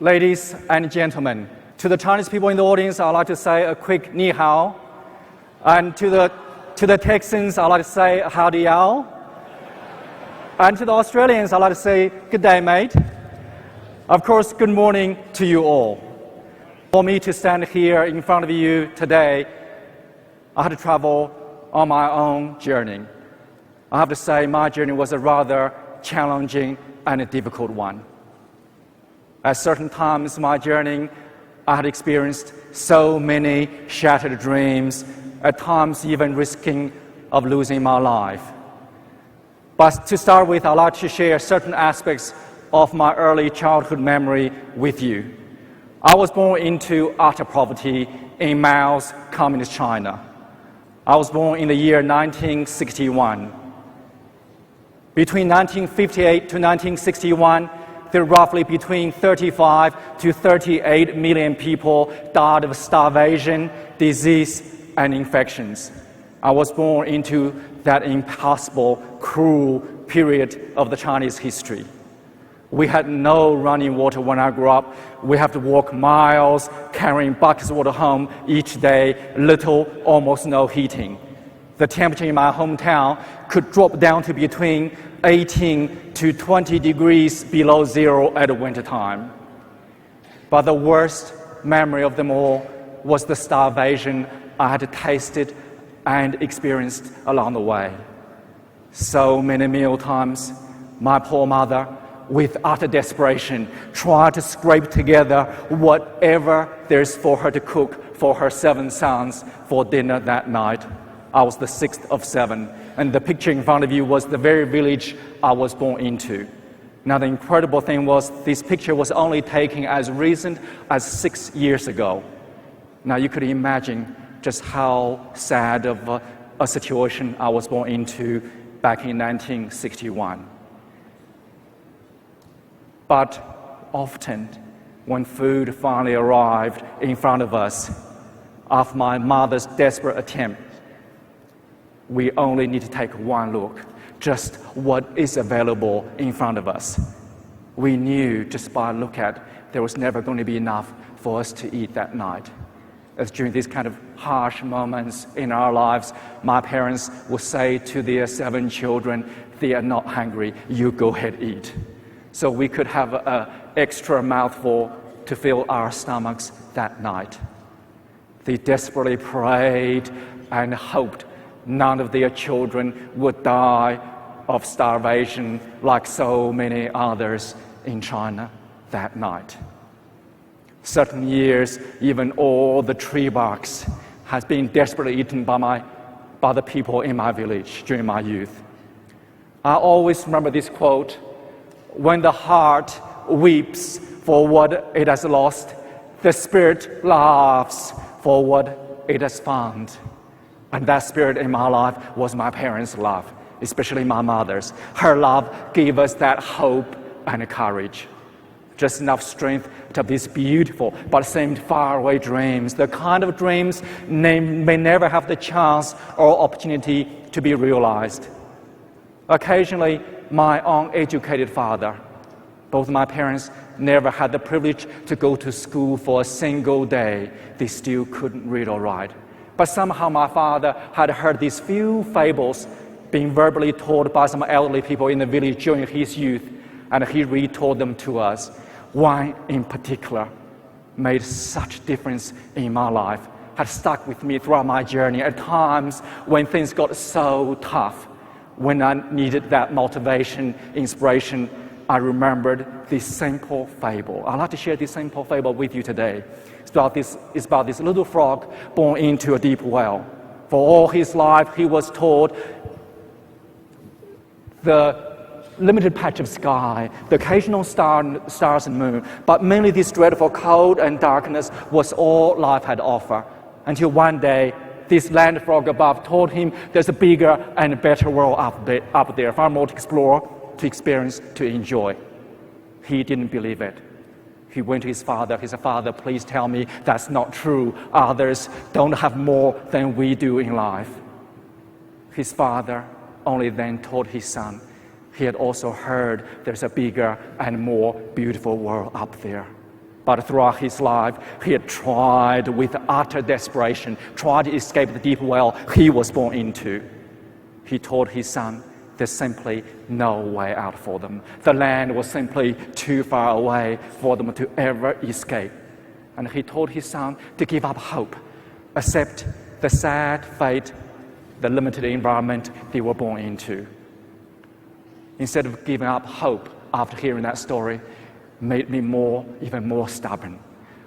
ladies and gentlemen. To the Chinese people in the audience, I'd like to say a quick ni hao. And to the Texans, I'd like to say howdy yao. And to the Australians, I'd like to say good day, mate. Of course, good morning to you all. For me to stand here in front of you today, I had to travel on my own journey. I have to say my journey was a rather challenging and a difficult one. At certain times in my journey, I had experienced so many shattered dreams, at times even risking of losing my life. But to start with, I'd like to share certain aspects of my early childhood memory with you. I was born into utter poverty in Mao's Communist China. I was born in the year 1961. Between 1958 to 1961, there were roughly between 35 to 38 million people died of starvation, disease, and infections. I was born into that impossible, cruel period of the Chinese history. We had no running water when I grew up. We have to walk miles carrying buckets of water home each day, little, almost no heating. The temperature in my hometown could drop down to between 18 to 20 degrees below zero at winter time. But the worst memory of them all was the starvation I had tasted and experienced along the way. So many meal times, my poor mother, with utter desperation, tried to scrape together whatever there's for her to cook for her 7 sons for dinner that night. I was the 6th of 7, and the picture in front of you was the very village I was born into. Now, the incredible thing was this picture was only taken as recent as 6 years ago. Now, you could imagine just how sad of a situation I was born into back in 1961. But often, when food finally arrived in front of us, after my mother's desperate attempt, we only need to take one look, just what is available in front of us. We knew just by look at there was never going to be enough for us to eat that night. As during these kind of harsh moments in our lives, my parents would say to their 7 children, they are not hungry, you go ahead eat. So we could have an extra mouthful to fill our stomachs that night. They desperately prayed and hoped none of their children would die of starvation like so many others in China that night. Certain years, even all the tree barks has been desperately eaten by the people in my village during my youth. I always remember this quote, when the heart weeps for what it has lost, the spirit laughs for what it has found. And that spirit in my life was my parents' love, especially my mother's. Her love gave us that hope and courage. Just enough strength to have these beautiful but seemed faraway dreams, the kind of dreams may never have the chance or opportunity to be realized. Occasionally, my uneducated father, both my parents never had the privilege to go to school for a single day. They still couldn't read or write. But somehow my father had heard these few fables being verbally told by some elderly people in the village during his youth, and he retold them to us. One in particular made such difference in my life, had stuck with me throughout my journey at times when things got so tough. When I needed that motivation, inspiration, I remembered this simple fable. I'd like to share this simple fable with you today. It's about this little frog born into a deep well. For all his life, he was told the limited patch of sky, the occasional stars and moon, but mainly this dreadful cold and darkness was all life had to offer. Until one day, this land frog above told him there's a bigger and better world up there, far more to explore, to experience, to enjoy. He didn't believe it. He went to his father. He said, Father, please tell me that's not true. Others don't have more than we do in life. His father only then told his son, he had also heard there's a bigger and more beautiful world up there. But throughout his life, he had tried with utter desperation, tried to escape the deep well he was born into. He told his son there's simply no way out for them. The land was simply too far away for them to ever escape. And he told his son to give up hope, accept the sad fate, the limited environment they were born into. Instead of giving up hope after hearing that story, made me even more stubborn.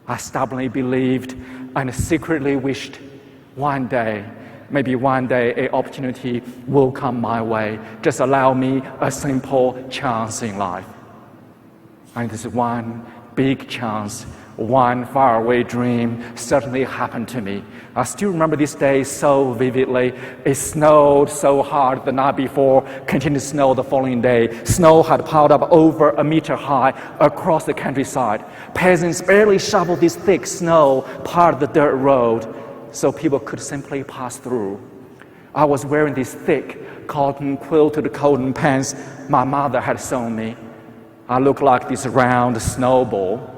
I stubbornly believed and secretly wished maybe one day, an opportunity will come my way. Just allow me a simple chance in life. And this one big chance, one faraway dream certainly happened to me. I still remember this day so vividly. It snowed so hard the night before, continued to snow the following day. Snow had piled up over a meter high across the countryside. Peasants barely shoveled this thick snow part of the dirt road so people could simply pass through. I was wearing these thick cotton quilted cotton pants my mother had sewn me. I looked like this round snowball.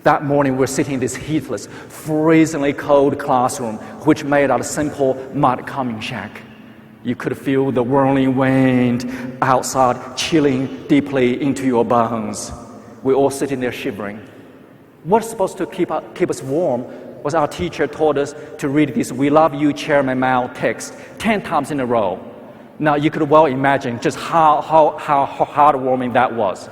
That morning, we were sitting in this heatless, freezingly cold classroom, which made out of simple mud coming shack. You could feel the whirling wind outside chilling deeply into your bones. We all sitting there shivering. What's supposed to keep us warm was our teacher told us to read this "We Love You, Chairman Mao" text 10 times in a row. Now, you could well imagine just how heartwarming that was.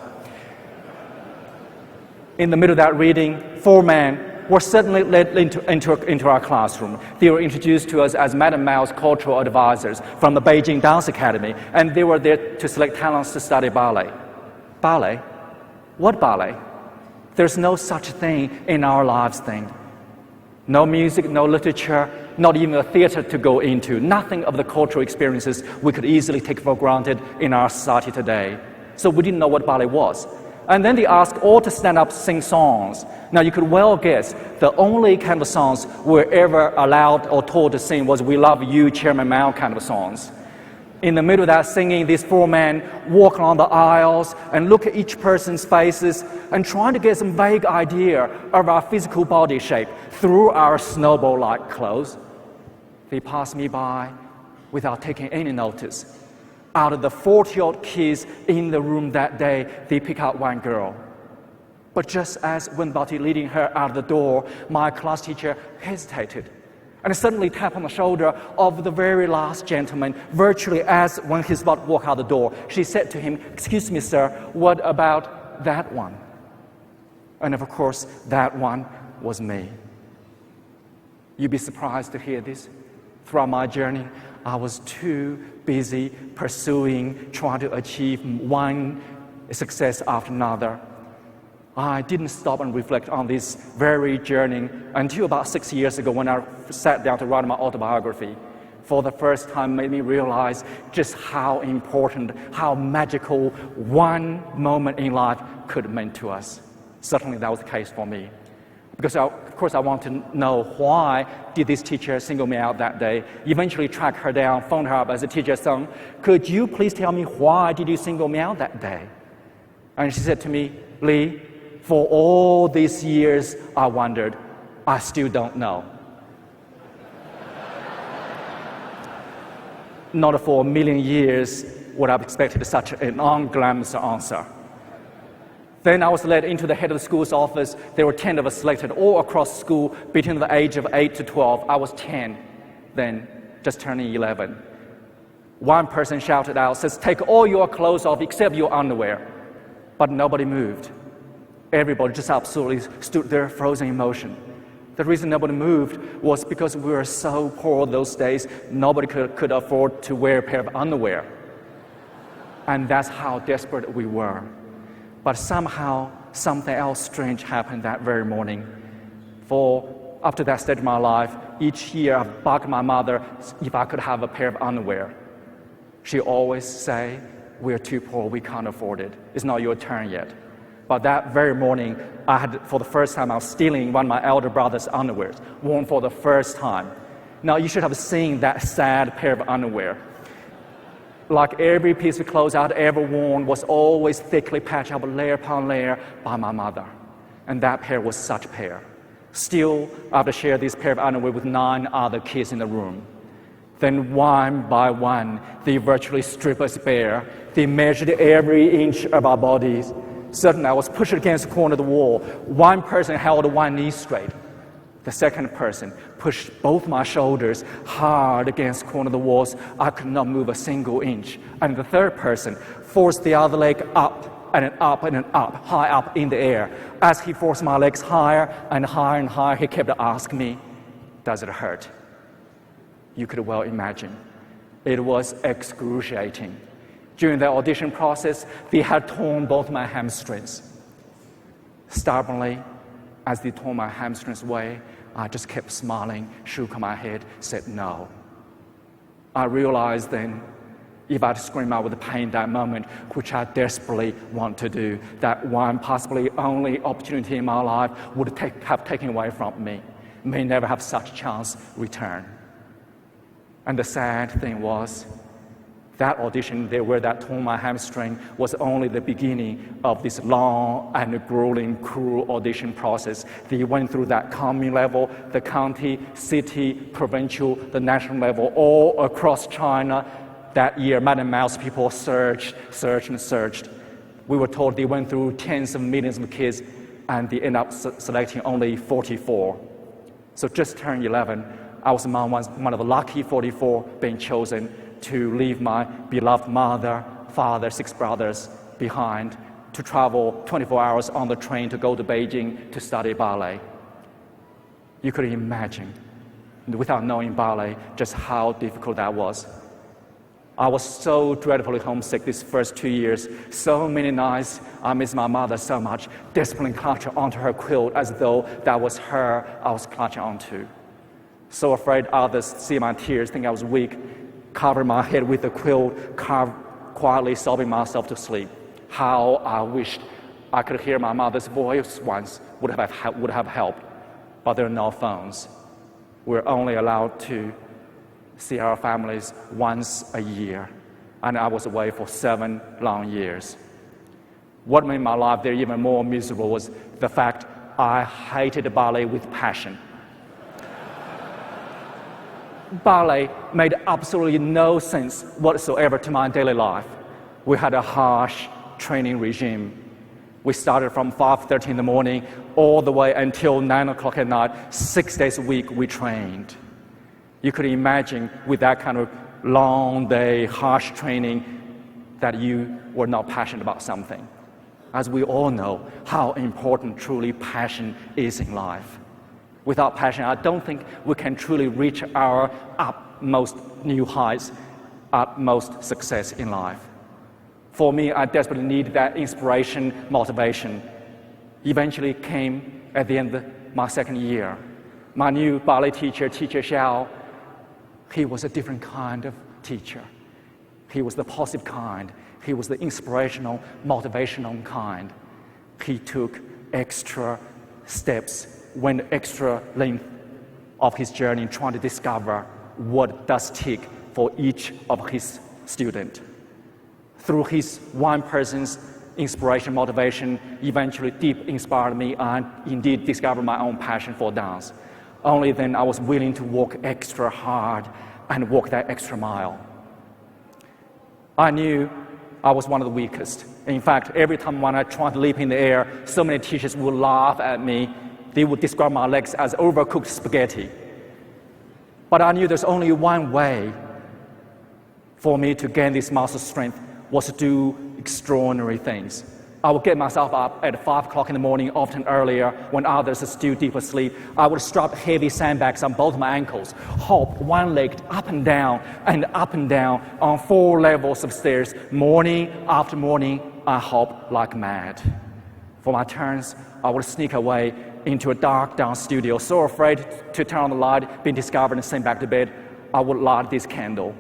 In the middle of that reading, 4 men were suddenly led into our classroom. They were introduced to us as Madam Mao's cultural advisors from the Beijing Dance Academy, and they were there to select talents to study ballet. Ballet? What ballet? There's no such thing in our lives thing. No music, no literature, not even a theater to go into. Nothing of the cultural experiences we could easily take for granted in our society today. So we didn't know what ballet was. And then they asked all to stand up, sing songs. Now you could well guess the only kind of songs we were ever allowed or told to sing was "We Love You, Chairman Mao" kind of songs. In the middle of that singing, these 4 men walk along the aisles and look at each person's faces and trying to get some vague idea of our physical body shape through our snowball-like clothes. They passed me by without taking any notice. Out of the 40-odd kids in the room that day, they pick out one girl. But just as when about leading her out of the door, my class teacher hesitated and suddenly tapped on the shoulder of the very last gentleman, virtually as when he's about to walk out the door. She said to him, "Excuse me, sir, what about that one?" And of course, that one was me. You'd be surprised to hear this. Throughout my journey, I was too busy trying to achieve one success after another. I didn't stop and reflect on this very journey until about 6 years ago when I sat down to write my autobiography. For the first time, made me realize just how important, how magical one moment in life could mean to us. Certainly that was the case for me. Because of course I want to know why did this teacher single me out that day. Eventually tracked her down, phoned her up as a teacher, "Son, could you please tell me why did you single me out that day?" And she said to me, "Lee, for all these years I wondered, I still don't know." Not for a million years would I have expected such an unglamorous answer. Then I was led into the head of the school's office. There were 10 of us selected all across school between the age of 8 to 12. I was 10 then, just turning 11. One person shouted out, says, "Take all your clothes off except your underwear." But nobody moved. Everybody just absolutely stood there frozen in motion. The reason nobody moved was because we were so poor those days, nobody could afford to wear a pair of underwear. And that's how desperate we were. But somehow, something else strange happened that very morning. For after that stage of my life, each year I begged my mother if I could have a pair of underwear. She always say, "We're too poor, we can't afford it. It's not your turn yet." But that very morning, for the first time, I was stealing one of my elder brother's underwear, worn for the first time. Now, you should have seen that sad pair of underwear. Like every piece of clothes I'd ever worn was always thickly patched up layer upon layer by my mother. And that pair was such a pair. Still, I have to share this pair of underwear with 9 other kids in the room. Then one by one, they virtually stripped us bare. They measured every inch of our bodies. Suddenly, I was pushed against the corner of the wall. One person held one knee straight. The second person pushed both my shoulders hard against the corner of the walls. I could not move a single inch. And the third person forced the other leg up and up and up, high up in the air. As he forced my legs higher and higher and higher, he kept asking me, does it hurt? You could well imagine. It was excruciating. During the audition process, they had torn both my hamstrings. Stubbornly, as they tore my hamstrings away, I just kept smiling, shook my head, said no. I realized then, if I'd scream out with pain that moment, which I desperately want to do, that one possibly only opportunity in my life would have taken away from me, may never have such a chance return. And the sad thing was, that audition that tore my hamstring was only the beginning of this long and grueling, cruel audition process. They went through that commune level, the county, city, provincial, the national level, all across China. That year, Madam Mouse people searched. We were told they went through tens of millions of kids and they ended up selecting only 44. So just turned 11, I was among one of the lucky 44 being chosen to leave my beloved mother, father, 6 brothers behind to travel 24 hours on the train to go to Beijing to study ballet. You could imagine, without knowing ballet, just how difficult that was. I was so dreadfully homesick these first 2 years. So many nights I missed my mother so much, desperately clutching onto her quilt as though that was her I was clutching onto. So afraid others see my tears, think I was weak, covered my head with the quilt, quietly sobbing myself to sleep. How I wished I could hear my mother's voice once would have helped, but there are no phones. We're only allowed to see our families once a year, and I was away for 7 long years. What made my life there even more miserable was the fact I hated ballet with passion. Ballet made absolutely no sense whatsoever to my daily life. We had a harsh training regime. We started from 5:30 in the morning all the way until 9 o'clock at night. 6 days a week we trained. You could imagine with that kind of long day, harsh training, that you were not passionate about something. As we all know how important truly passion is in life. Without passion, I don't think we can truly reach our utmost new heights, utmost success in life. For me, I desperately needed that inspiration, motivation. Eventually came at the end of my second year. My new ballet teacher, Teacher Xiao, he was a different kind of teacher. He was the positive kind. He was the inspirational, motivational kind. He took extra steps, went extra length of his journey trying to discover what does tick for each of his students. Through his one person's inspiration, motivation, eventually deep inspired me and indeed discovered my own passion for dance. Only then I was willing to work extra hard and walk that extra mile. I knew I was one of the weakest. In fact, every time when I tried to leap in the air, so many teachers would laugh at me. They would describe my legs as overcooked spaghetti. But I knew there's only one way for me to gain this muscle strength was to do extraordinary things. I would get myself up at 5 o'clock in the morning, often earlier, when others are still deep asleep. I would strap heavy sandbags on both my ankles, hop one-legged up and down on 4 levels of stairs. Morning after morning, I hopped like mad. For my turns, I would sneak away into a dark down studio, so afraid to turn on the light, being discovered and sent back to bed. I would light this candle.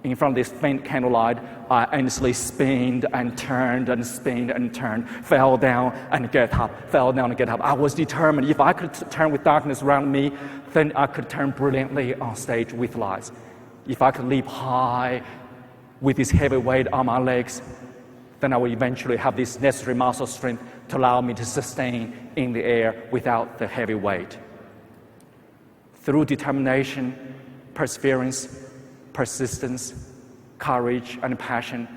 In front of this faint candlelight, I endlessly spinned and turned, fell down and get up. I was determined if I could turn with darkness around me, then I could turn brilliantly on stage with lights. If I could leap high with this heavy weight on my legs, then I will eventually have this necessary muscle strength to allow me to sustain in the air without the heavy weight. Through determination, perseverance, persistence, courage, and passion,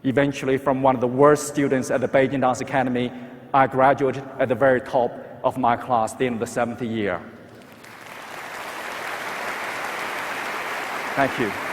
eventually from one of the worst students at the Beijing Dance Academy, I graduated at the very top of my class at the end of the 7th year. Thank you.